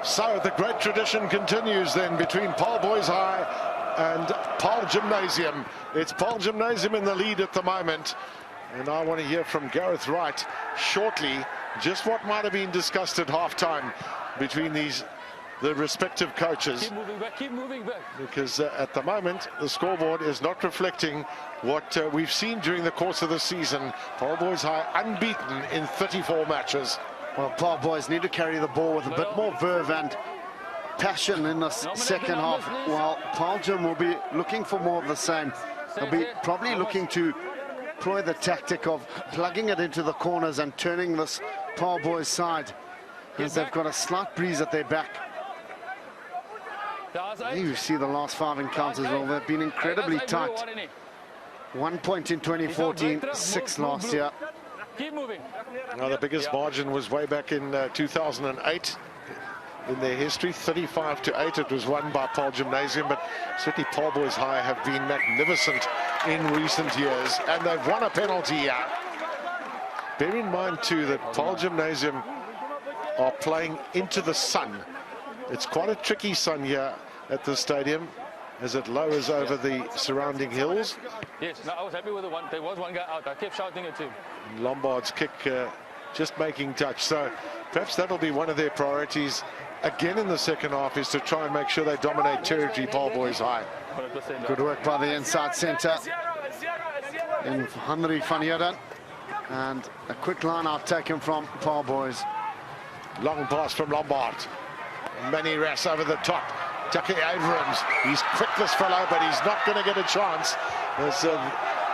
So the great tradition continues then between Paarl Boys High and Paarl Gimnasium. It's Paarl Gimnasium in the lead at the moment. And I want to hear from Gareth Wright shortly just what might have been discussed at halftime between the respective coaches. Keep moving back. Because at the moment, the scoreboard is not reflecting what we've seen during the course of the season. Paarl Boys High unbeaten in 34 matches. Well, Paarl Boys need to carry the ball with a bit more verve and passion in the second half. While Paarl Gym will be looking for more of the same. They'll be probably looking to employ the tactic of plugging it into the corners and turning this Paarl Boys side, as they've got a slight breeze at their back. You see the last 5 encounters, well, they've been incredibly tight. 1 point in 2014, 6 last year. Keep moving. Now the biggest margin was way back in 2008 in their history, 35-8. It was won by Paarl Gimnasium, but certainly Paarl Boys High have been magnificent in recent years, and they've won a penalty here. Bear in mind too that Paarl Gymnasium are playing into the sun. It's quite a tricky sun here at the stadium as it lowers over the surrounding hills. Yes, no, I was happy with the one. There was one guy out. I kept shouting it too. And Lombard's kick just making touch. So perhaps that'll be one of their priorities again in the second half, is to try and make sure they dominate territory, Paarl Boys High. Good work by the inside centre in Henry van Heerden. And a quick line out taken from Paarl Boys. Long pass from Lombard. Manny Rass over the top. Tucker Abrams, he's quick, this fellow, but he's not going to get a chance. As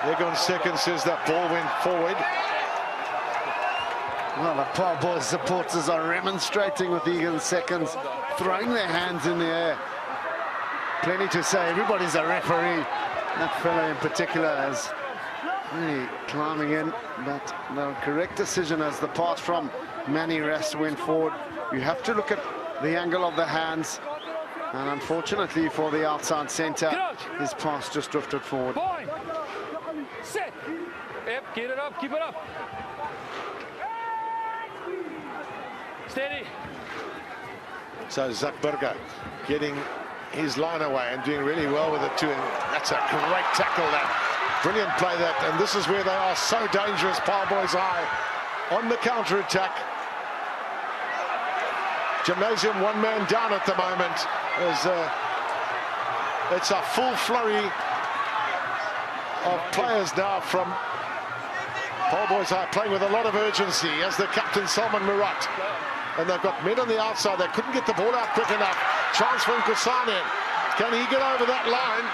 Egon Second says that ball went forward. Well, the Paarl Boys supporters are remonstrating with Egon Seconds, throwing their hands in the air. Plenty to say, everybody's a referee. That fellow in particular is really climbing in, but the correct decision as the pass from Manny Rass went forward. You have to look at the angle of the hands. And unfortunately for the outside centre, his pass just drifted forward. Point. Set. Yep, get it up, keep it up. Steady. So Zakberger getting his line away and doing really well with it too. And that's a great tackle, that. Brilliant play, that. And this is where they are so dangerous, Paarl Boys High, on the counter-attack. Gymnasium one man down at the moment. It's a full flurry of players now from Paarl Boys High, playing with a lot of urgency as the captain Salman Murat. And they've got men on the outside. They couldn't get the ball out quick enough. Chance for Nkusani. Can he get over that line?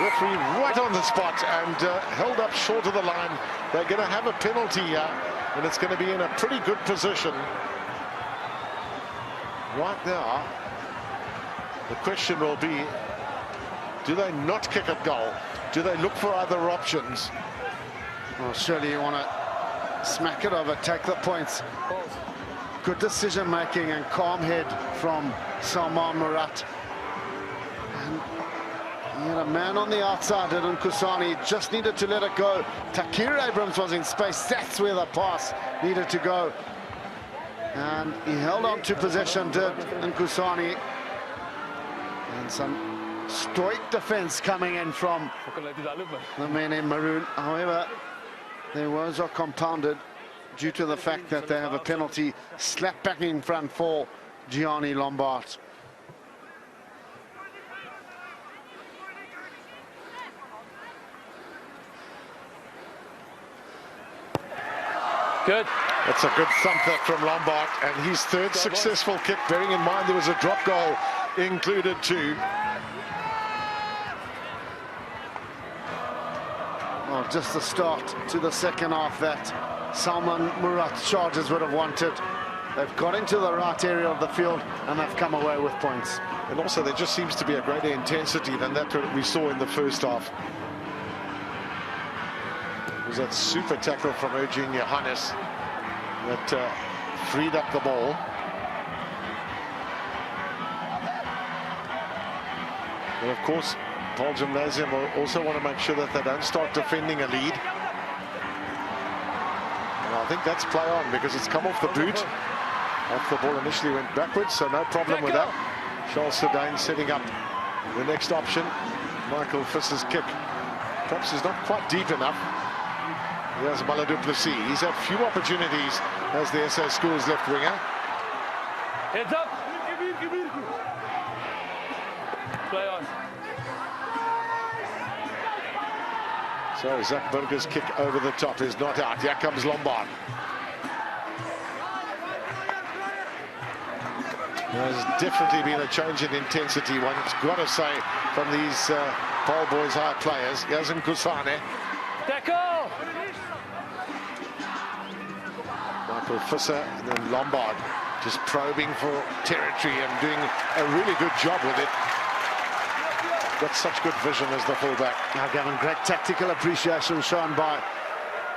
Referee right on the spot and held up short of the line. They're going to have a penalty here, and it's going to be in a pretty good position. Right now, the question will be, do they not kick a goal? Do they look for other options? Well, surely you want to smack it over, take the points. Good decision making and calm head from Salman Murat. And he had a man on the outside, and Nkusani just needed to let it go. Takir Abrams was in space. That's where the pass needed to go. And he held on to possession, did Nkusani. And some stoic defense coming in from the men in maroon. However, their woes are compounded due to the fact that they have a penalty slap back in front for Gianni Lombard. Good. That's a good thumper from Lombard, and his third successful kick, bearing in mind there was a drop goal included too. Well, just the start to the second half that Salman Murat's Chargers would have wanted. They've got into the right area of the field and they've come away with points. And also there just seems to be a greater intensity than that we saw in the first half. It was that super tackle from Eugene Johannes that freed up the ball. And of course, Paarl Gymnasium will also want to make sure that they don't start defending a lead. And I think that's play on because it's come off the boot. Off the ball initially went backwards, so no problem with that. Charles Sedane setting up the next option. Michael Visser's kick. Perhaps is not quite deep enough. Here's Paarl Gimnasium. He's had few opportunities as the SA Schools left winger. Heads up. Play on. So Zach Burger's kick over the top is not out. Here comes Lombard. There's definitely been a change in intensity, one's got to say, from these Paarl Boys High players. Here's Nkusane. Tackle! Michael Visser and then Lombard just probing for territory and doing a really good job with it. Got such good vision as the fullback. Now, Gavin, great tactical appreciation shown by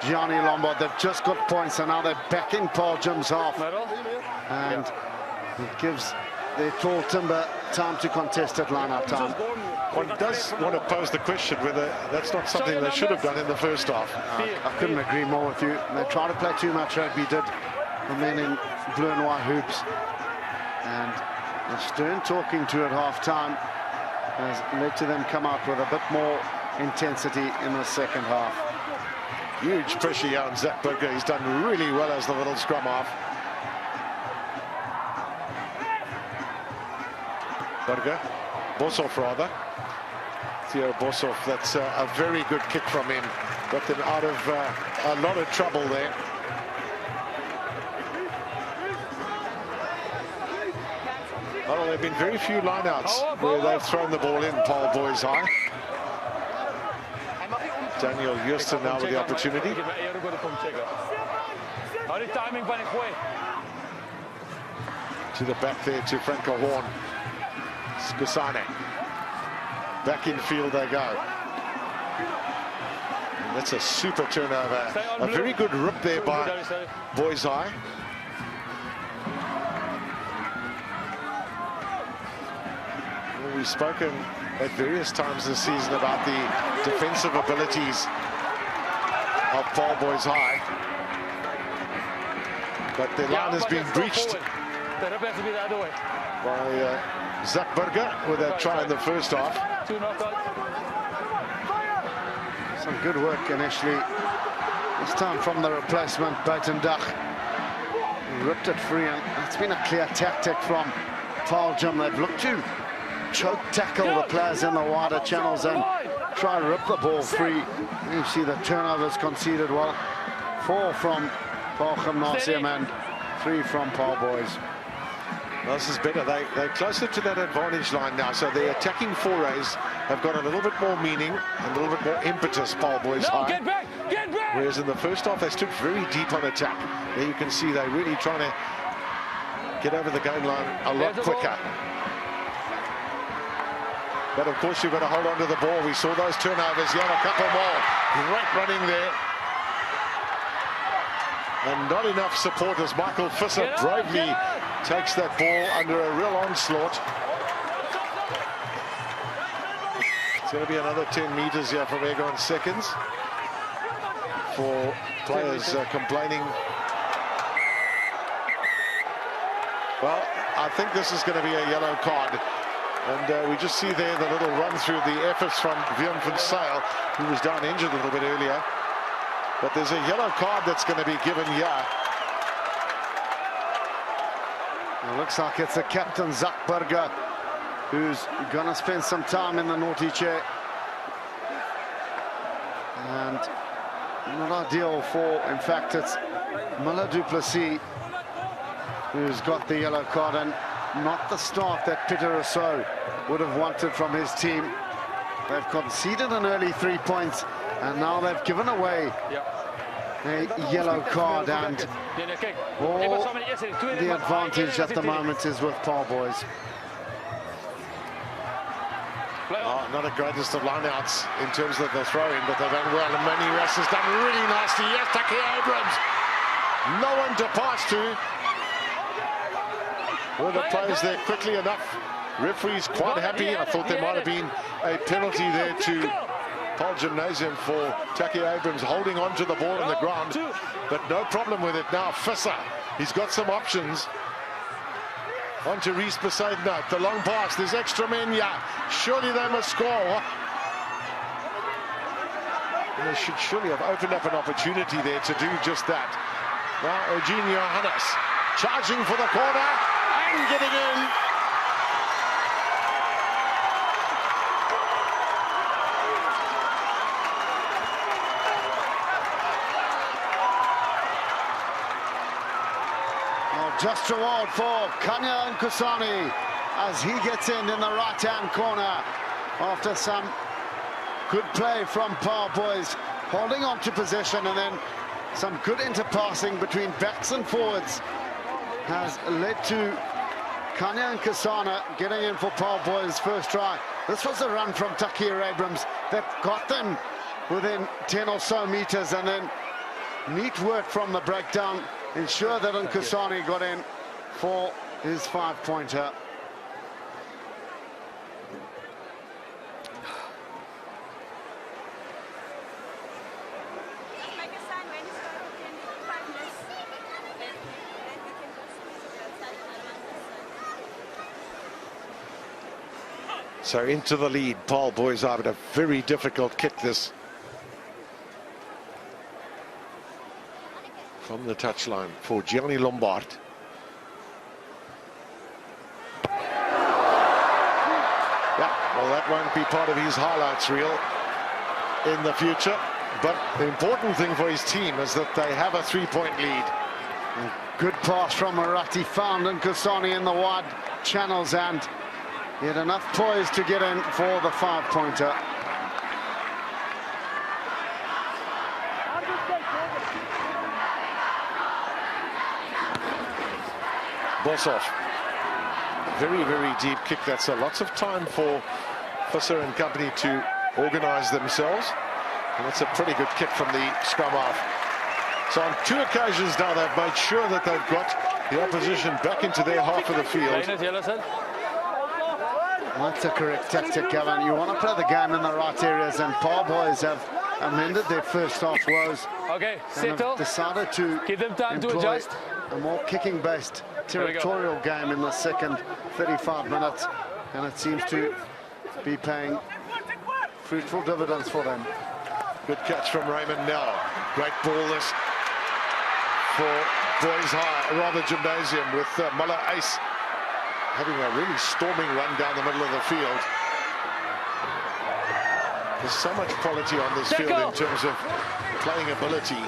Gianni Lombard. They've just got points, and now they're back in Paarl Gim's half. And it gives their tall timber time to contest at line-out time. One does want to pose the question whether that's not something they should have done in the first half. I couldn't agree more with you. They tried to play too much rugby, did the men in blue and white hoops. And the stern talking to at half-time has led to them come out with a bit more intensity in the second half. Huge pressure here on Zach Burger. He's done really well as the little scrum half. Burger, Boshoff rather. Theo Boshoff, that's a very good kick from him. Got them out of a lot of trouble there. Well, there have been very few lineouts where they've thrown the ball in Paarl Boys High. Daniel Houston now with the opportunity. To the back there to Franco Horn. Nkusane. Back in field they go. And that's a super turnover. A very good rip there by Boys High. Well, we've spoken at various times this season about the defensive abilities of Paarl Boys High. But the line has been breached by Zach Burger with a try in the first half. Some good work initially. This time from the replacement, Buitendach. Ripped it free, and it's been a clear tactic from Paarl Gim. They've looked to choke tackle the players in the wider channels and try to rip the ball free. You see the turnovers conceded. Well, 4 from Paarl Gimnasium and 3 from Paarl Boys. Well, this is better. They're closer to that advantage line now, so the attacking forays have got a little bit more meaning and a little bit more impetus, Paarl Boys High. Get back! Get back! Whereas in the first half, they stood very deep on attack. There you can see they're really trying to get over the game line a lot quicker. But of course, you've got to hold on to the ball. We saw those turnovers. You have a couple more. Great running there. And not enough support as Michael Visser bravely takes that ball under a real onslaught. It's going to be another 10 meters here from Egon Seconds for players complaining. Well, I think this is going to be a yellow card. And we just see there the little run through the efforts from Vian van Sail, who was down injured a little bit earlier. But there's a yellow card that's going to be given here. It looks like it's the captain, Zach Burger, who's going to spend some time in the naughty chair. And not ideal for, in fact, it's Paarl Gimnasium who's got the yellow card, and not the start that Peter Rousseau would have wanted from his team. They've conceded an early 3 points, and now they've given away a yellow card, and all the advantage at the moment is with Paarl Boys. Oh, not the greatest of lineouts in terms of the throw-in, but they've done well, and Manny Rass has done really nicely. Yes, Taki Abrams. No one to pass to. Were the players there quickly enough? Referee's quite happy. I thought there might have been a penalty there to Paarl Gimnasium for Taki Abrams holding on to the ball on the ground, but no problem with it now. Visser, he's got some options. On to Reese Besaidnout, the long pass, there's extra men here. Surely they must score. And they should surely have opened up an opportunity there to do just that. Now Eugenio Hannes charging for the corner and getting in. Just reward for Kanya Nkusani as he gets in the right-hand corner after some good play from Paarl boys, holding on to possession, and then some good interpassing between backs and forwards has led to Kanya Nkusani getting in for Paarl boys' first try. This was a run from Takir Abrams that got them within 10 or so meters, and then neat work from the breakdown ensure that Nkusani got in for his 5-pointer. So into the lead, Paarl boys are at a very difficult kick this. From the touchline for Gianni Lombard. Yeah, well, that won't be part of his highlights reel in the future. But the important thing for his team is that they have a 3-point lead. Good pass from Marati, found Nkusani in the wide channels, and he had enough poise to get in for the 5-pointer. Boshoff, very, very deep kick. That's lots of time for Visser and company to organise themselves. And it's a pretty good kick from the scrum half. So on 2 occasions now, they've made sure that they've got the opposition back into their half of the field. That's a correct tactic, Gavin. You want to play the game in the right areas, and Paarl boys have amended their first half woes. Okay, and have decided to give them time to employ adjust. A more kicking-based territorial game in the second 35 minutes, and it seems to be paying fruitful dividends for them. Good catch from Raymond Nell. Great ball this for Boys High, rather Gymnasium, with Muller Ace having a really storming run down the middle of the field. There's so much quality on this field in terms of playing ability.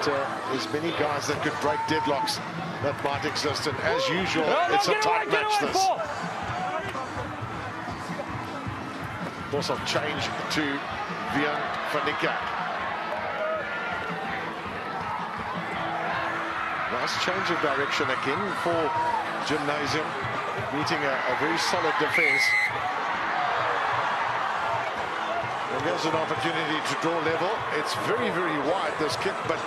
There's many guys that could break deadlocks that might exist, and as usual, it's a tight match this. Also change to Vian Fanika. Nice change of direction again for Gymnasium, meeting a very solid defence. And there's an opportunity to draw level. It's very, very wide, this kick, but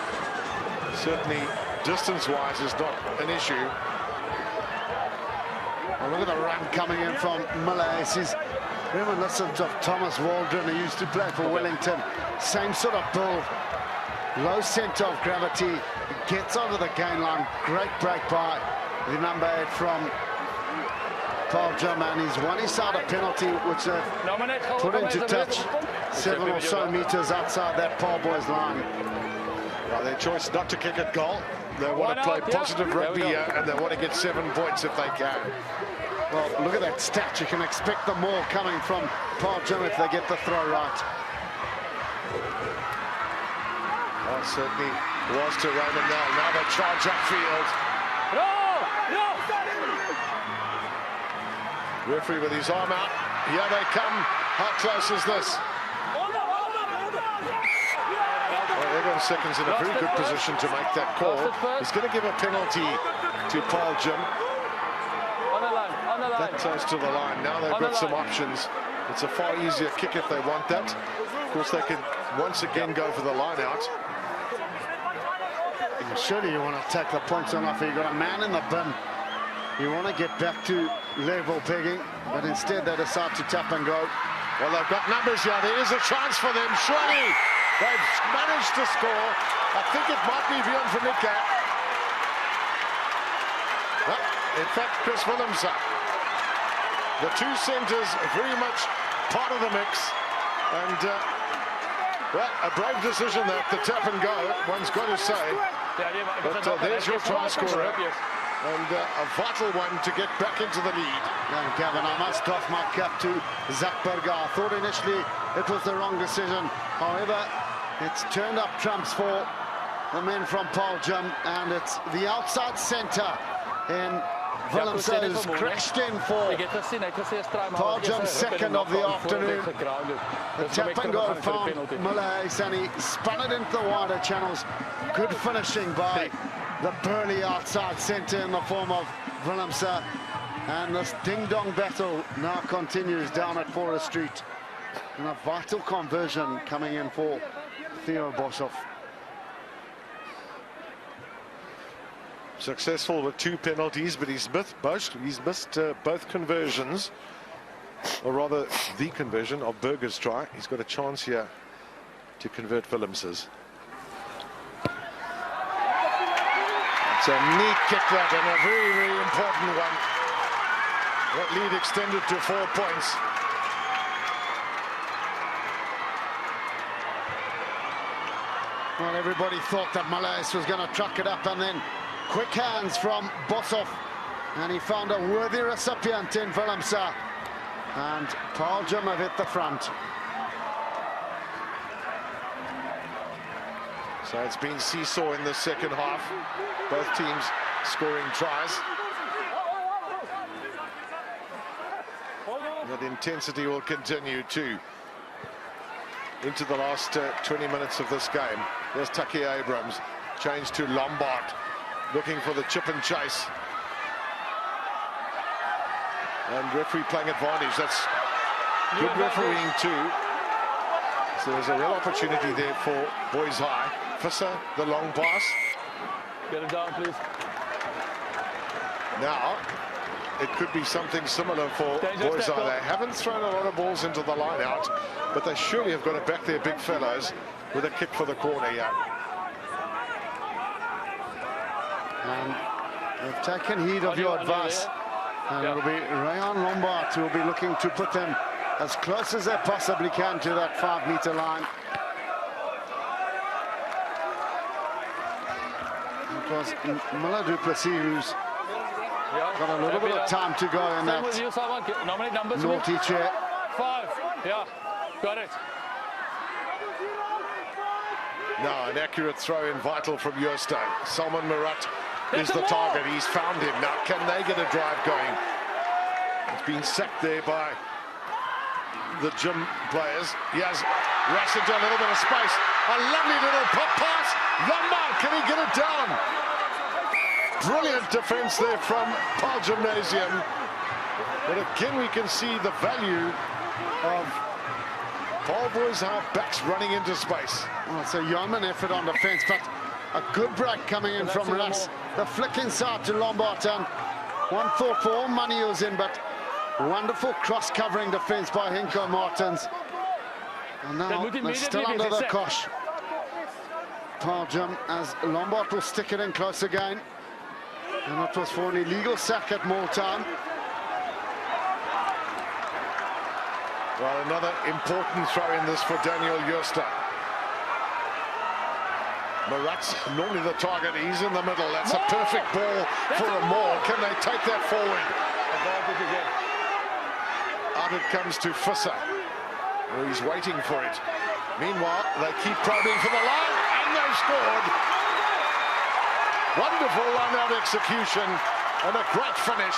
certainly distance-wise is not an issue. Well, look at the run coming in from Malays. He's reminiscent of Thomas Waldron, who used to play for Wellington. Same sort of build, low centre of gravity. He gets over the gain line. Great break by the number 8 from Paarl Gym, and he's won his side a penalty, which they've put into touch 7 or so meters outside that Paarl boys line. Well, their choice not to kick at goal. They want to play positive rugby here, and they want to get 7 points if they can. Well, look at that stat. You can expect the more coming from Paarl Gym if they get the throw right. Well, certainly was to Raymond Nell. Now they charge upfield. Referee with his arm out. Here they come. How close is this? Well, Evan Seconds in a very good position to make that call. He's going to give a penalty to Paarl Gym. That close to the line. Now they've got some options. It's a far easier kick if they want that. Of course, they can once again go for the line out. Surely you want to take the points on offer. You've got a man in the bin. You want to get back to level pegging, but instead they decide to tap and go. Well, they've got numbers here. There is a chance for them. Surely they've managed to score. I think it might be beyond for Nika. Well, in fact, Chris Willemse. The two centres very much part of the mix. And, well, a brave decision that the tap and go, one's got to say. But there's your try scorer. And a vital one to get back into the lead. And Gavin, I must doff my cap to Zakberga. I thought initially it was the wrong decision. However, it's turned up trumps for the men from Paarl Gym, and it's the outside centre in Willemse who's crashed in for Paarl Gym's second of the afternoon. The tap and go found Muller, and he spun it into the wider channels. Good finishing by the burly outside centre in the form of Willemse. And this ding-dong battle now continues down at Forest Street. And a vital conversion coming in for Theo Boshoff. Successful with 2 penalties, but he's missed both conversions, or rather the conversion of Berger's try. He's got a chance here to convert Willemse's. It's a neat kick that, and a very, very important one. That lead extended to 4 points. Well, everybody thought that Malays was going to truck it up, and then quick hands from Boshoff, and he found a worthy recipient in Willemse, and Paarl Gym have hit the front. So it's been seesaw in the second half, both teams scoring tries. That intensity will continue too into the last 20 minutes of this game. There's Taki Abrams, changed to Lombard, looking for the chip and chase. And referee playing advantage. That's good refereeing too. So there's a real opportunity there for Boys High. Visser, the long pass. Get it down, please. Now, it could be something similar for Boys High. They haven't thrown a lot of balls into the line out, but they surely have got to back their big fellows with a kick for the corner here. And they've taken heed of your advice. And it'll be Rayan Lombard who will be looking to put them as close as they possibly can to that 5-meter line. It was Miller Duplessis who's got a little bit of time to go in that naughty chair. 5, yeah, got it. Now an accurate throw in vital from Jooste. Salman Murat is the target. He's found him. Now can they get a drive going? It's been sacked there by the Gym players. He has rushed into a little bit of space. A lovely little pop pass. Lombard, can he get it down? Brilliant defense there from Paarl Gimnasium. But again, we can see the value of Paarl Boys High backs running into space. Well, it's a yeoman effort on defense, but a good break coming in from Russ. The flick inside to Lombard, and one thought for all money he was in, but wonderful cross-covering defense by Hinko Martins. And now they're still under the cosh. Paarl Gym, as Lombard will stick it in close again. And that was for an illegal sack at Moortown. Well, another important throw in this for Daniel Jooste. Murat's normally the target. He's in the middle. That's a perfect ball for a Moore. Can they take that forward? Out it comes to Visser. Well, he's waiting for it. Meanwhile, they keep probing for the line, and they've scored. Wonderful line-out execution and a great finish.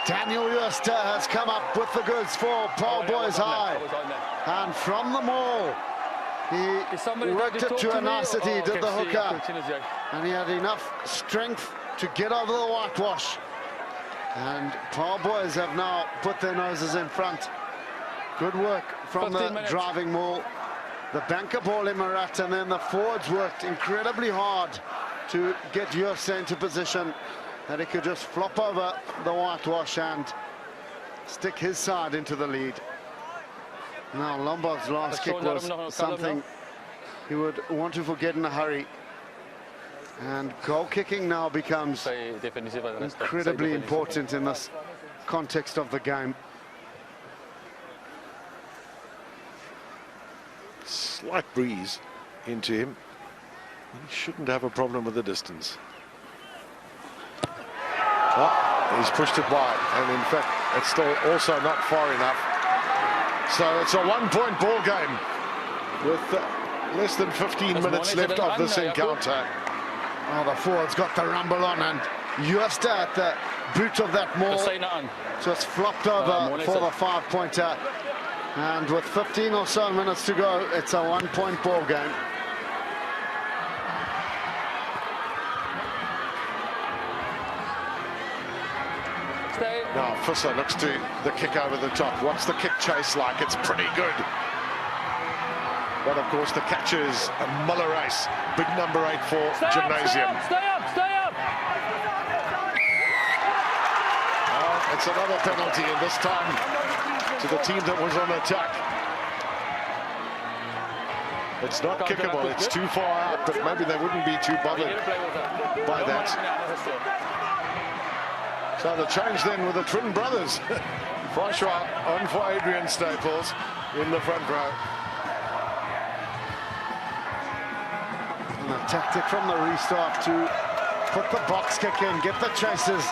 Daniel Jooste has come up with the goods for Paarl Boys High. And from the maul, he worked it to a nicety, did the hooker. And he had enough strength to get over the whitewash. And Paarl Boys have now put their noses in front. Good work from the driving maul. the banker ball in Murat, and then the forwards worked incredibly hard to get Jooste into position that he could just flop over the whitewash and stick his side into the lead. Now Lombard's last kick was something he would want to forget in a hurry. And goal kicking now becomes incredibly important in this context of the game. Slight breeze into him. He shouldn't have a problem with the distance. Oh, he's pushed it wide, and in fact, it's still also not far enough. So it's a one-point ball game with less than 15 minutes left of this encounter. Oh, the forwards got the rumble on, and Jooste at the boot of that maul just flopped over for the 5-pointer. And with 15 or so minutes to go, it's a one-point ball game. Now Visser looks to the kick over the top. What's the kick chase like? It's pretty good. But of course the catch is a Muller race. Big number 8 for Gymnasium. Stay up! It's another penalty, and this time to the team that was on attack. It's not kickable, it's too far out, but maybe they wouldn't be too bothered by that. So the change then with the twin brothers. Francois on for Adrian Staples in the front row. And a tactic from the restart to put the box kick in, get the chasers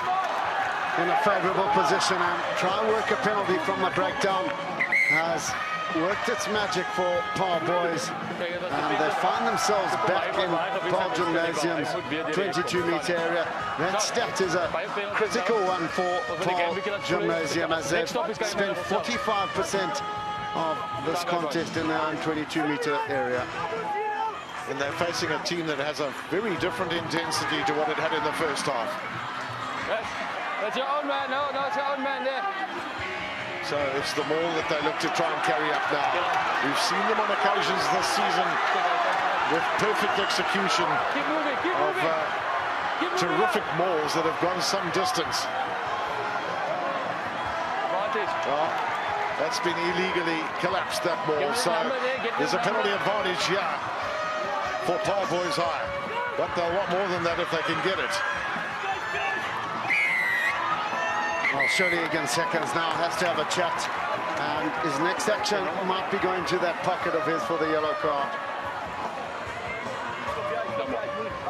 in a favourable position and try and work a penalty from the breakdown. Has worked its magic for Paarl boys, and they find themselves back in Paarl Gimnasium's 22-metre area. That stat is a critical one for Paarl Gimnasium, as they've spent 45% of this contest in their own 22-metre area. And they're facing a team that has a very different intensity to what it had in the first half. That's your own man, no, it's your own man there. So it's the maul that they look to try and carry up now. We've seen them on occasions this season with perfect execution of terrific mauls that have gone some distance. Well, that's been illegally collapsed, that maul, so there's a penalty advantage here for Paarl Boys High. But they'll want more than that if they can get it. Well, surely against seconds now has to have a chat, and his next action might be going to that pocket of his for the yellow card.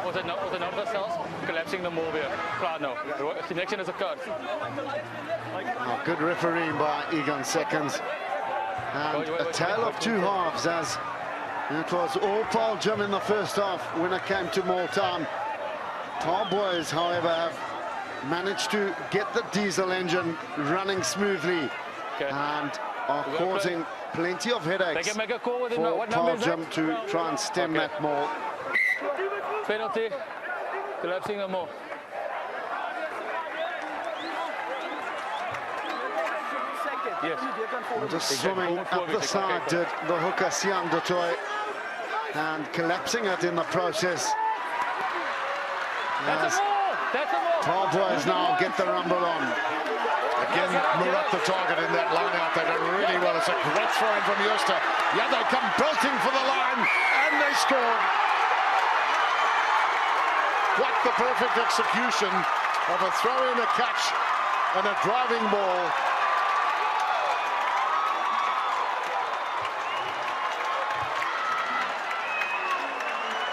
Was it not themselves collapsing the move here? No, the next one is occurred. Oh, good refereeing by Egon Seconds, and a tale of two halves, as it was all Paarl Gym in the first half when it came to more time. Paarl boys, however, have managed to get the diesel engine running smoothly and are causing plenty of headaches for Paarl Gym to try and stem that maul. Penalty, collapsing the maul. Yes. Just swimming up the side did the hooker Sian du Toit, and collapsing it in the process. That's a maul! Paarl boys now get the rumble on. Again, Murat the target in that line out. They done really well. It's a great throw in from Jooste. Yeah, they come belting for the line, and they scored. What the perfect execution of a throw in, a catch, and a driving ball.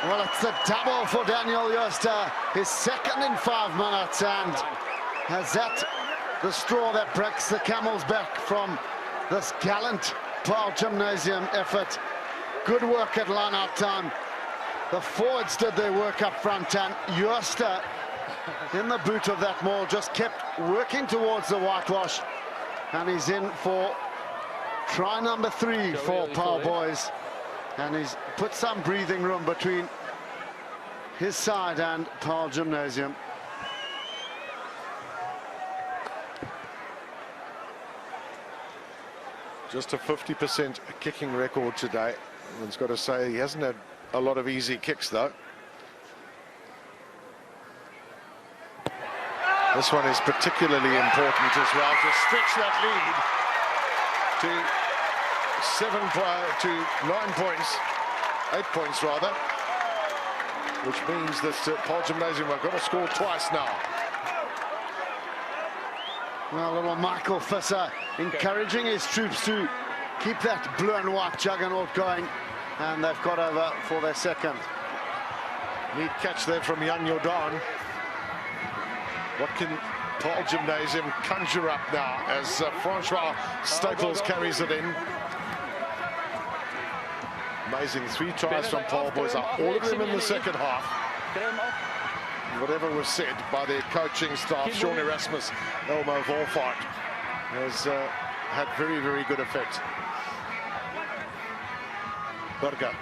Well, it's a double for Daniel Jooste, his second in 5 minutes, and has that the straw that breaks the camel's back from this gallant Paarl Gymnasium effort. Good work at line-out time. The forwards did their work up front, and Jooste, in the boot of that maul, just kept working towards the whitewash, and he's in for try number 3 for Paarl boys. And he's put some breathing room between his side and Paarl Gymnasium. Just a 50% kicking record today. One's got to say he hasn't had a lot of easy kicks, though. This one is particularly important as well to stretch that lead to 9 points, 8 points rather, which means that Paarl Gimnasium have got to score twice now. Well, little Michael Visser encouraging his troops to keep that blue and white juggernaut going, and they've got over for their second. Neat catch there from Jan Jordan. What can Paarl Gymnasium conjure up now as Francois Staples carries it in? Amazing 3 tries from Paarl boys, all of them in the second half. Whatever was said by their coaching staff, Sean Erasmus, Elmo Volfart, has had very, very good effect. Burger.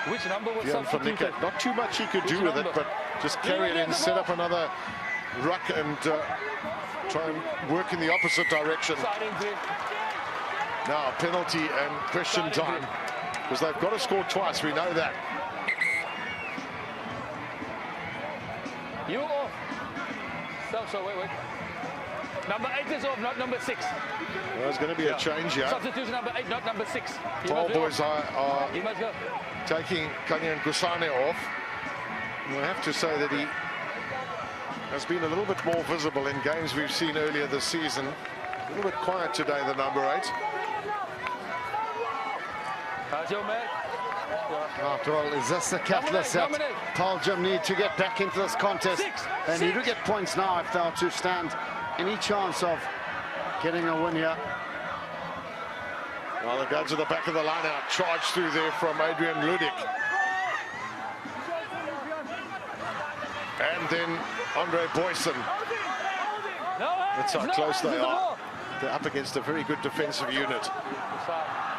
Which number was substituted? Not too much he could do with it, but just carry it in, set up another ruck and try and work in the opposite direction. Now penalty and question time, because they've got to score twice, we know that. You off. So wait. Number 8 is off, not number 6. Well, there's going to be a change here. Substitution number 8, not number 6. Paarl boys are he must go. Taking Kanyan Gusane off. And I have to say that he has been a little bit more visible in games we've seen earlier this season. A little bit quiet today, the number 8. How's your man? After all, is this the catalyst that Paarl Gym need to get back into this contest? They need to get points now if they are to stand any chance of getting a win here. Well, they go to the back of the line out, charge through there from Adrian Ludik. And then Andre Boyson. That's how close they are. They're up against a very good defensive unit.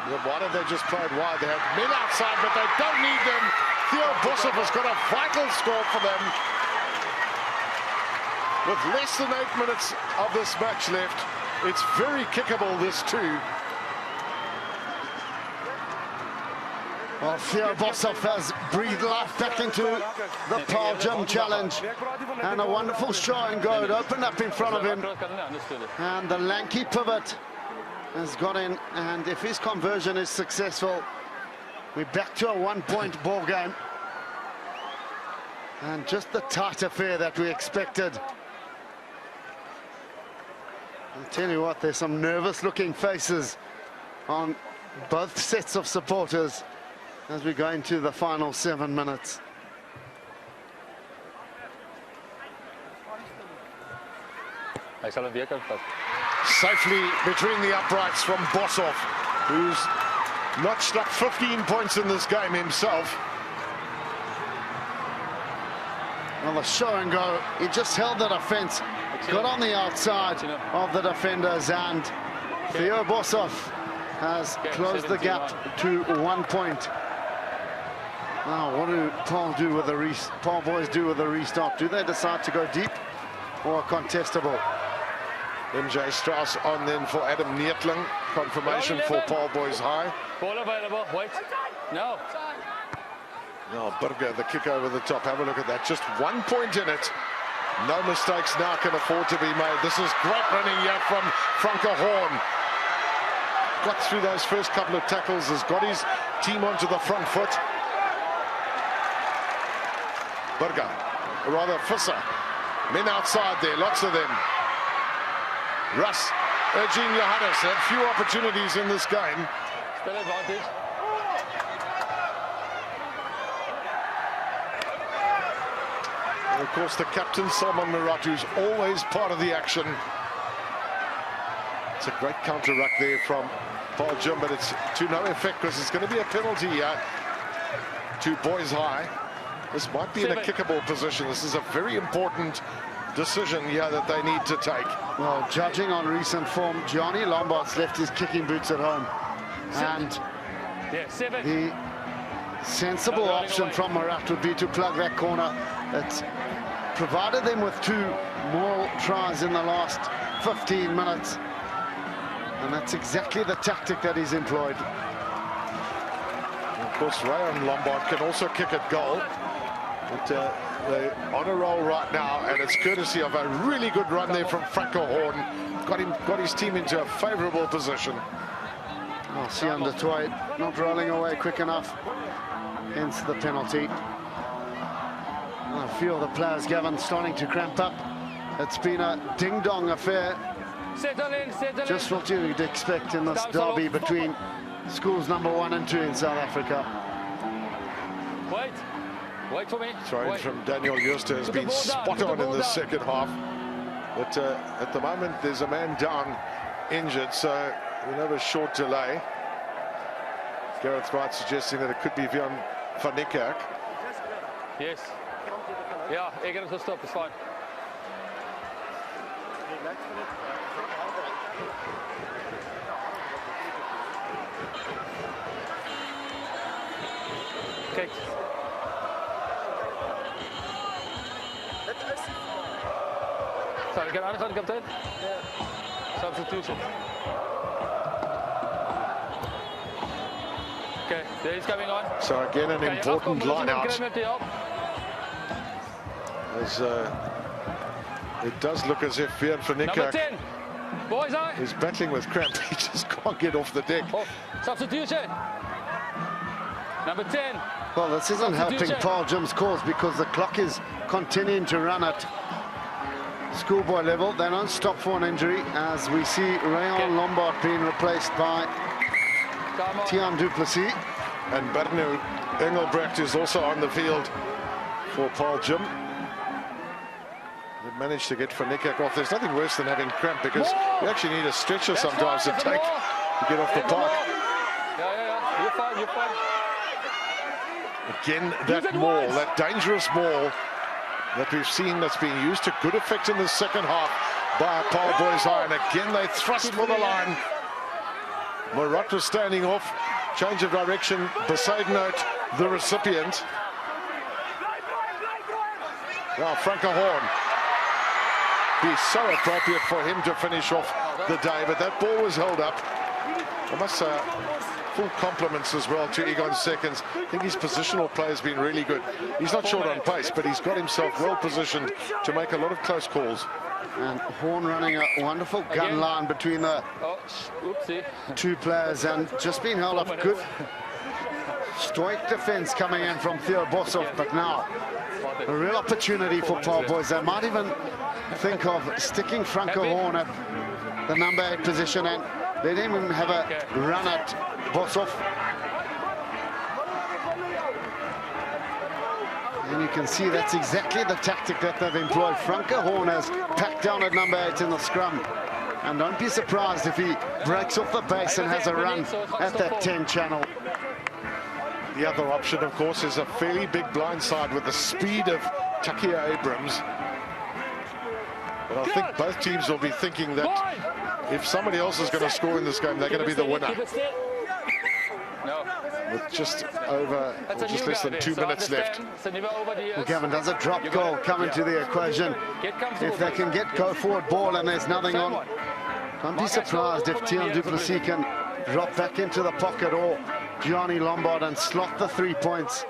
Why don't they just play it wide? They have men outside, but they don't need them. Theo Boshoff has got a vital score for them. With less than 8 minutes of this match left, it's very kickable, this too. Well, Theo Boshoff has breathed life back into the Paarl Gym challenge. And a wonderful show and go. It opened up in front of him. And the lanky pivot has got in. And if his conversion is successful, we're back to a 1-point ball game. And just the tight affair that we expected. I'll tell you what, there's some nervous-looking faces on both sets of supporters as we go into the final 7 minutes. Safely between the uprights from Boshoff, who's notched up 15 points in this game himself. Well, the show and go, he just held the defense, got on the outside of the defenders, and Theo Boshoff has closed the gap to 1 point. Now, what do Paarl boys do with the restart? Do they decide to go deep or contestable? MJ Strauss on then for Adam Neetling. Confirmation for Paarl boys high. Ball available, wait. No. Now Burger, the kick over the top. Have a look at that. Just 1 point in it. No mistakes now can afford to be made. This is great running here from Franke Horn. Got through those first couple of tackles, has got his team onto the front foot. Burger, rather Visser. Men outside there, lots of them. Russ urging Johannes, had few opportunities in this game. Still advantage. And of course, the captain, Salman Murat, who's always part of the action. It's a great counter-ruck there from Paarl Gym, but it's to no effect because it's going to be a penalty here to Boys High. This might be in a kickable position. This is a very important decision here that they need to take. Well, judging on recent form, Johnny Lombard's left his kicking boots at home. And the sensible option from Murat would be to plug that corner. It's provided them with 2 more tries in the last 15 minutes. And that's exactly the tactic that he's employed. Of course, Rayon Lombard can also kick at goal. But they're on a roll right now, and it's courtesy of a really good run there from Franco Horn. Got his team into a favourable position. Oh, Sian du Toit not rolling away quick enough, hence the penalty. I feel the players, Gavin, starting to cramp up. It's been a ding-dong affair. Settle in. Just what you'd expect in this derby between schools number 1 and 2 in South Africa. Wait for me. Throw from Daniel Jooste has been spot on in the second half. But at the moment, there's a man down injured, so we'll have a short delay. Gareth Wright suggesting that it could be Vian van Niekerk. Yes. Ja, ik heb het gestopt, is fine. Kijk. Sorry, ik heb aangegaan, kapitein. Substitution. Okay, there is coming on. So again, an important line out. As it does look as if Vian van Niekerk is battling with cramp. He just can't get off the deck. Substitution. Number 10. Well, this isn't helping Paarl Gim's cause because the clock is continuing to run at schoolboy level. They don't stop for an injury as we see Rayon Lombard being replaced by Tiaan du Plessis. And Bernu Engelbrecht is also on the field for Paarl Gim. They managed to get Van Niekerk off. There's nothing worse than having cramp because you actually need a stretcher sometimes to get off the park. Yeah, you're fine. Again, that maul, that dangerous maul that we've seen that's being used to good effect in the second half by Paarl Boys High. And again, they thrust for the line. Murat was standing off. Change of direction. Besaidnout, the recipient. Now, Franco Horn. Be so appropriate for him to finish off the day, but that ball was held up. I must say, full compliments as well to Egon Seconds. I think his positional play has been really good. He's not short on pace, but he's got himself well positioned to make a lot of close calls. And Horn running a wonderful gun line between the two players and just being held up. Good stoic defense coming in from Theo Boshoff, but now a real opportunity for Paarl Boys. They might even think of sticking Franco Horn at the number 8 position and let him have a run at Boshoff. And you can see that's exactly the tactic that they've employed. Franco Horn has packed down at number 8 in the scrum. And don't be surprised if he breaks off the base and has a run at that 10 channel. The other option, of course, is a fairly big blindside with the speed of Takia Abrams. But I think both teams will be thinking that if somebody else is going to score in this game, they're going to be the winner. With just less than 2 minutes left. Well, Gavin, does a drop goal come into the equation? If they can go forward ball and there's nothing on, don't be surprised if Tiaan du Plessis can drop back into the pocket or Gianni Lombard and slot the 3 points.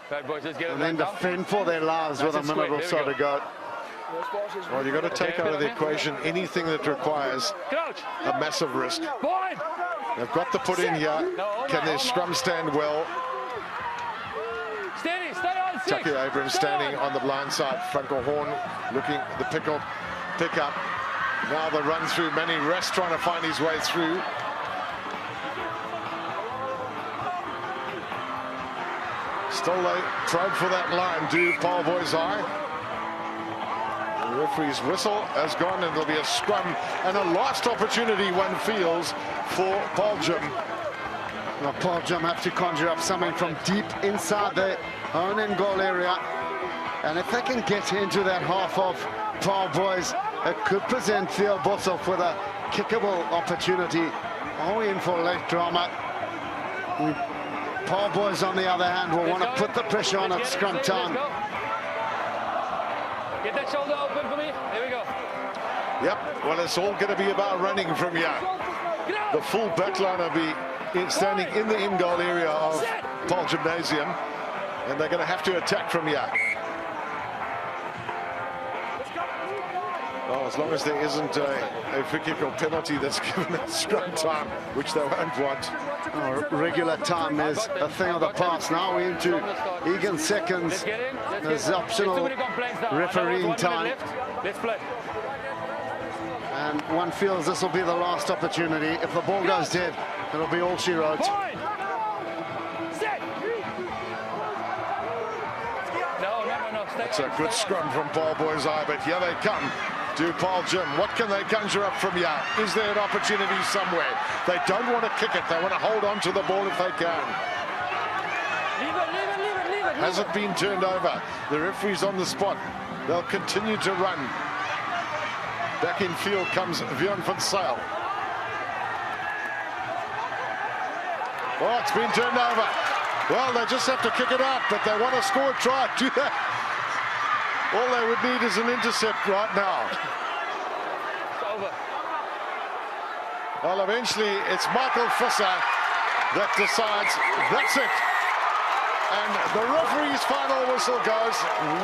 And then defend for their lives with a minute or so to go. Well, you've got to take out of the equation anything that requires a massive risk. They've got the put in here. Can their scrum stand well? Taki Abrams standing on the blind side. Franco Horn looking the pick up. Now the run through. Manny Rest trying to find his way through. Still they probe for that line. Do Paarl Boys High. The referee's whistle has gone and there'll be a scrum and a last opportunity, one feels, for Paarl Gim. Well, Paarl Gim have to conjure up something from deep inside their own end goal area. And if they can get into that half of Paarl Boys, it could present Theo Boshoff with a kickable opportunity. Are we in for late drama? Paarl Boys, on the other hand, will want to put the pressure on at scrum time. Get that shoulder open for me. Here we go. Yep, well, it's all going to be about running from here. The full backline will be standing in the in-goal area of Paarl Gimnasium, and they're going to have to attack from here. Oh, as long as there isn't a free kick or penalty that's given at scrum time, which they won't want. Oh, regular time is a thing of the past. Now we're into Egan seconds. There's optional refereeing time. Let's play. And one feels this will be the last opportunity. If the ball goes dead, it'll be all she wrote. It's a good scrum from Paarl Boys Eye, but here they come to Paarl Gym. What can they conjure up from here? Is there an opportunity somewhere? They don't want to kick it. They want to hold on to the ball if they can. Leave it. Hasn't been turned over. The referee's on the spot. They'll continue to run. Back in field comes Vion van Sail. Oh, it's been turned over. Well, they just have to kick it out, but they want to score a try. Do that. All they would need is an intercept right now. It's over. Well, eventually it's Michael Visser that decides that's it. And the referee's final whistle goes.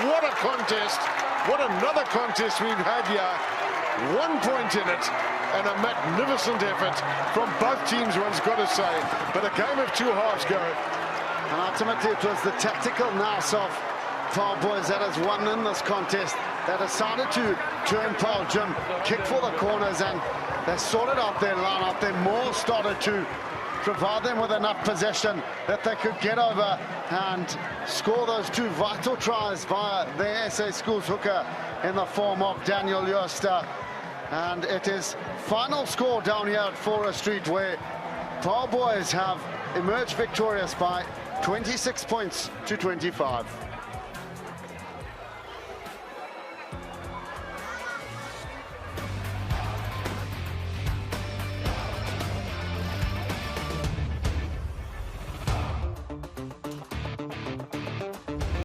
What a contest. What another contest we've had here. 1 point in it, and a magnificent effort from both teams, one's got to say. But a game of two halves go. And ultimately it was the tactical nous of Paarl Boys that has won in this contest. They decided to turn Paarl Gym, kick for the corners, and they sorted out their line-up. They more started to provide them with enough possession that they could get over and score those two vital tries via their SA Schools hooker in the form of Daniel Jooster. And it is final score down here at Forest Street, where Paarl Boys have emerged victorious by 26 points to 25.